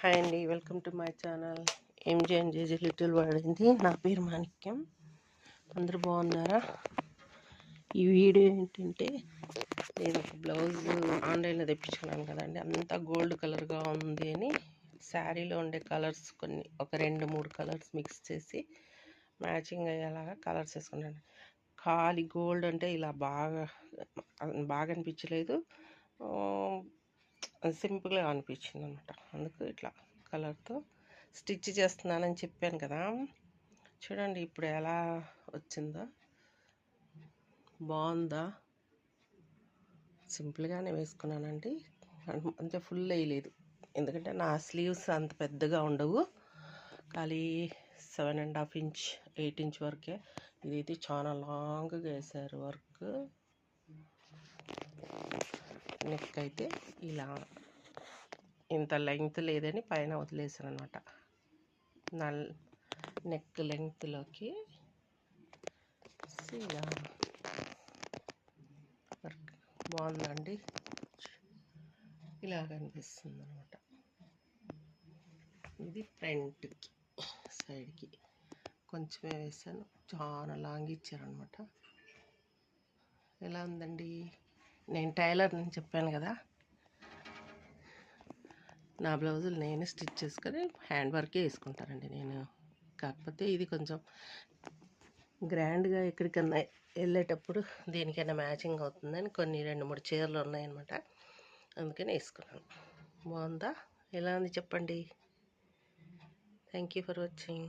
Hi అండి, welcome to my channel MJ and JJ little world అండి. నా పేరు మాణిక్యం. అందరూ బాగున్నారా? ఈ వీడియో ఏంటంటే, నేను ఒక బ్లౌజ్ ఆన్లైన్లో తెప్పించుకున్నాను కదండి, అంతా గోల్డ్ కలర్గా ఉంది అని శారీలో ఉండే కలర్స్ ఒక 2-3 కలర్స్ మిక్స్ చేసి మ్యాచింగ్ అయ్యేలాగా కలర్స్ వేసుకున్నాను. ఖాళీ గోల్డ్ అంటే ఇలా బాగా అనిపించలేదు, సింపుల్గా అనిపించింది అనమాట. అందుకు ఇట్లా కలర్తో స్టిచ్ చేస్తున్నానని చెప్పాను కదా. చూడండి ఇప్పుడు ఎలా వచ్చిందో, బాగుందా? సింపుల్గానే వేసుకున్నానండి, అంతే ఫుల్ వేయలేదు, ఎందుకంటే నా స్లీవ్స్ అంత పెద్దగా ఉండవు, ఖాళీ 7.5 ఇంచ్ 8 ఇంచ్ వరకే. ఇదైతే చాలా లాంగ్గా వేసారు వర్క్. నెక్ అయితే ఇలా ఇంత లెంగ్త్ లేదని పైన వదిలేసాను అనమాట. నెక్ లెంగ్త్లోకి ఇలా వర్క్ బాగుందండి, ఇలా కనిపిస్తుంది అనమాట. ఇది ఫ్రంట్కి, సైడ్కి కొంచెమే వేసాను, చాలా లాంగ్ ఇచ్చారనమాట. ఎలా ఉందండి? నేను టైలర్ అని చెప్పాను కదా, నా బ్లౌజులు నేనే స్టిచ్ చేసుకొని హ్యాండ్ వర్కే వేసుకుంటానండి నేను. కాకపోతే ఇది కొంచెం గ్రాండ్గా ఎక్కడికన్నా వెళ్ళేటప్పుడు దేనికైనా మ్యాచింగ్ అవుతుందని కొన్ని 2-3 చీరలు ఉన్నాయన్నమాట, అందుకని వేసుకున్నాను. బాగుందా? ఎలా ఉంది చెప్పండి. Thank you for watching.